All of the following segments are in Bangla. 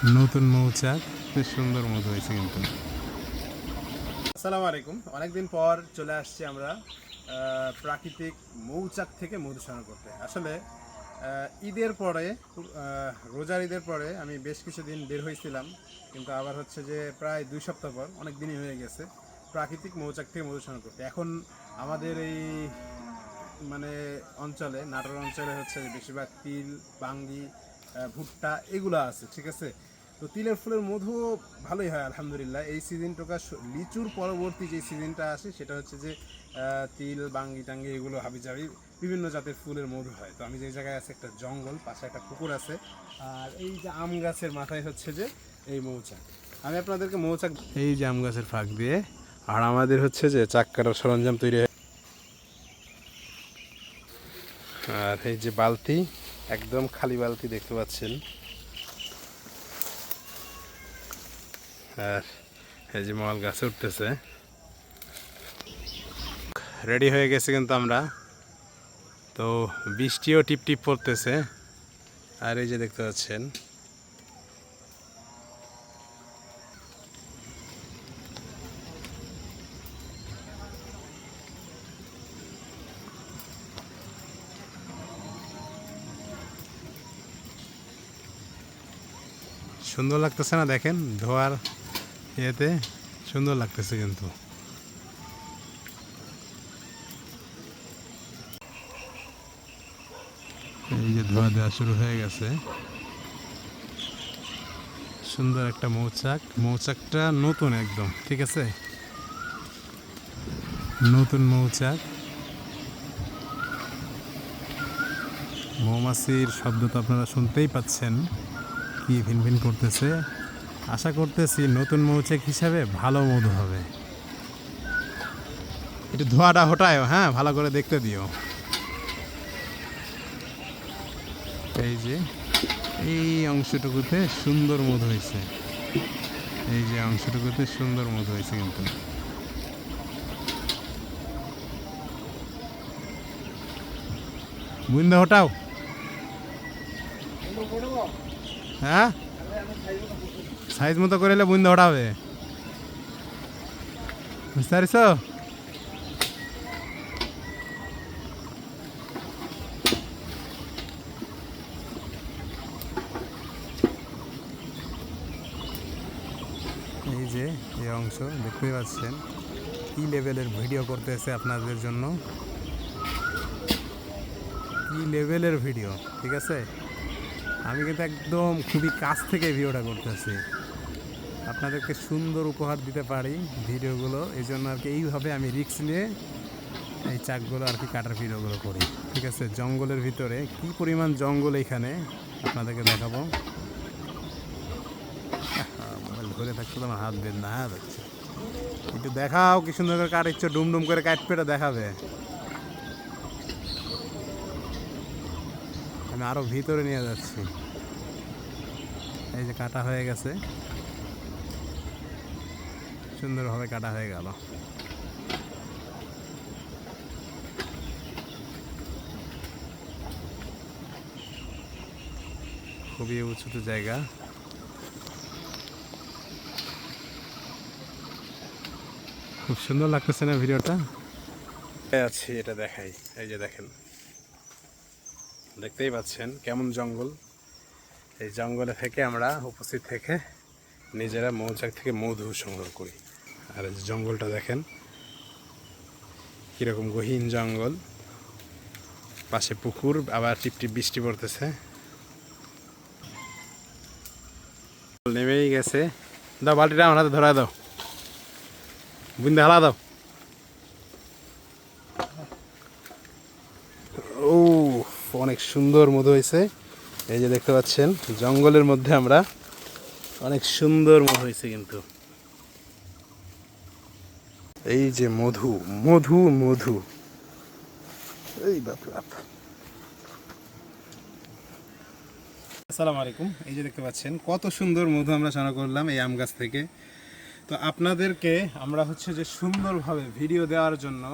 নতুন মৌচাক, বেশ সুন্দর মধু হয়েছে কিন্তু। আসসালামু আলাইকুম। অনেকদিন পর চলে আসছি আমরা প্রাকৃতিক মৌচাক থেকে মধু সংগ্রহ করতে। আসলে ঈদের পরে রোজার ঈদের পরে আমি বেশ কিছুদিন বের হয়েছিলাম, কিন্তু আবার হচ্ছে যে প্রায় 2 সপ্তাহ পর, অনেক দিনই হয়ে গেছে, প্রাকৃতিক মৌচাক থেকে মধু সংগ্রহ করতে। এখন আমাদের এই মানে অঞ্চলে, নাটোর অঞ্চলে হচ্ছে বেশিরভাগ তিল, বাঙ্গি, ভুট্টা এগুলো আছে, ঠিক আছে। তো তিলের ফুলের মধু ভালোই হয় আলহামদুলিল্লাহ। এই সিজনটা লিচুর পরবর্তী যে সিজনটা আসে সেটা হচ্ছে যে তিল, বাঙ্গি টাঙ্গি এগুলো হাবিজাবি বিভিন্ন জাতের ফুলের মধু হয়। তো আমি যে জায়গায় আছে একটা জঙ্গল, পাশে একটা পুকুর আছে, আর এই যে আম গাছের মাথায় হচ্ছে যে এই মৌচাক। আমি আপনাদেরকে মৌচাক, এই যে আম গাছের ফাঁক দিয়ে, আর আমাদের হচ্ছে যে চাক কাটার সরঞ্জাম তৈরি হয়। আর এই যে বালতি, একদম খালি বালতি দেখতে পাচ্ছেন। আর এই যে মাল গাছে উঠতেছে, রেডি হয়ে গেছে কিন্তু আমরা। তো বৃষ্টিও টিপ টিপ পড়তেছে, আর এই যে দেখতে পাচ্ছেন সুন্দর লাগতেছে না? দেখেন ধোয়ার ইয়েতে সুন্দর লাগতেছে কিন্তু। এই যে ধোয়া দেওয়া শুরু হয়ে গেছে। সুন্দর একটা মৌচাক, মৌচাকটা নতুন একদম, ঠিক আছে, নতুন মৌচাক। মৌমাছির শব্দ তো আপনারা শুনতেই পাচ্ছেন, কি ভিনভিন করতেছে। আশা করতেছি নতুন মৌচাক হিসাবে ভালো মধু হবে। একটু ধোঁয়াটা হটায়ও, হ্যাঁ, ভালো করে দেখতে দিও। এই যে এই অংশটুকুতে সুন্দর মধু হয়েছে, এই যে অংশটুকুতে সুন্দর মধু হয়েছে কিন্তু। বুন্দা হটাও, হ্যাঁ, সাইজ মতো করে এলে বুন্দা হটাবে, বুঝতে পারিস? এই যে এই অংশ দেখতেই পাচ্ছেন, কি লেভেলের ভিডিও করতেছে আপনাদের জন্য, কি লেভেলের ভিডিও, ঠিক আছে। আমি কিন্তু একদম খুবই কাছ থেকে ভিডিওটা করতেছি, আপনাদেরকে সুন্দর উপহার দিতে পারি ভিডিওগুলো, এই জন্য আর কি এইভাবে আমি রিস্ক নিয়ে এই চাকগুলো আর কি কাটার ভিডিওগুলো করি, ঠিক আছে। জঙ্গলের ভিতরে কি পরিমাণ জঙ্গল এইখানে আপনাদেরকে দেখাবো। মোবাইল ধরে থাকতে তো আমার হাত বের না যাচ্ছে। একটু দেখাও কি সুন্দর করে কাটিচ্ছ, ডুমডুম করে কাটপেটা দেখাবে। আমি আরো ভিতরে নিয়ে যাচ্ছি। এই যে কাটা হয়ে গেছে, সুন্দরভাবে কাটা হয়ে গেল। খুবই উঁচুতে জায়গা, খুব সুন্দর লাগতেছে না ভিডিওটা? আছি এটা দেখাই, এই যে দেখেন, দেখতেই পাচ্ছেন কেমন জঙ্গল। এই জঙ্গলে থেকে আমরা উপস্থিত থেকে নিজেরা মৌচাক থেকে মধু সংগ্রহ করি। আর এই যে জঙ্গলটা দেখেন কীরকম গহীন জঙ্গল, পাশে পুকুর, আবার টিপটিপ বৃষ্টি পড়তেছে, নেমেই গেছে। দাও বালতিটা আমার হাতে ধরা দাও, বুন্দা হালা দাও। ও, অনেক সুন্দর মধু হয়েছে। এই যে দেখতে পাচ্ছেন জঙ্গলের মধ্যে আমরা, অনেক সুন্দর মধু হয়েছে কিন্তু। এই যে মধু, মধু, মধু, এই বাপ বাপ। আসসালামু আলাইকুম। এই যে দেখতে পাচ্ছেন কত সুন্দর মধু আমরা সংগ্রহ করলাম এই আম গাছ থেকে। তো আপনাদেরকে আমরা হচ্ছে যে সুন্দরভাবে ভিডিও দেওয়ার জন্য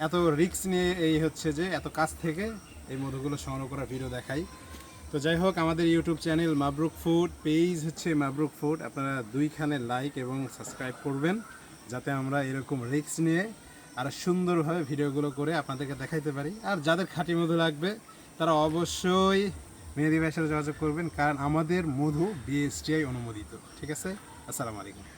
এত রিস্ক নিয়ে এই হচ্ছে যে এত কাছ থেকে এই মধুগুলো সংগ্রহ করা ভিডিও দেখাই। তো যাই হোক, আমাদের YouTube channel Mabruk food, page হচ্ছে মাবরুক ফুড, আপনারা দুইখানে লাইক এবং সাবস্ক্রাইব করবেন, যাতে আমরা এরকম রিস্ক নিয়ে আর সুন্দরভাবে ভিডিওগুলো করে আপনাদেরকে দেখাইতে পারি। আর যাদের খাঁটি মধু লাগবে তারা অবশ্যই মেহেদি ভাইয়ের সাথে যোগাযোগ করবেন, কারণ আমাদের মধু বিএসটিআই অনুমোদিত। ঠিক আছে, আসসালামু আলাইকুম।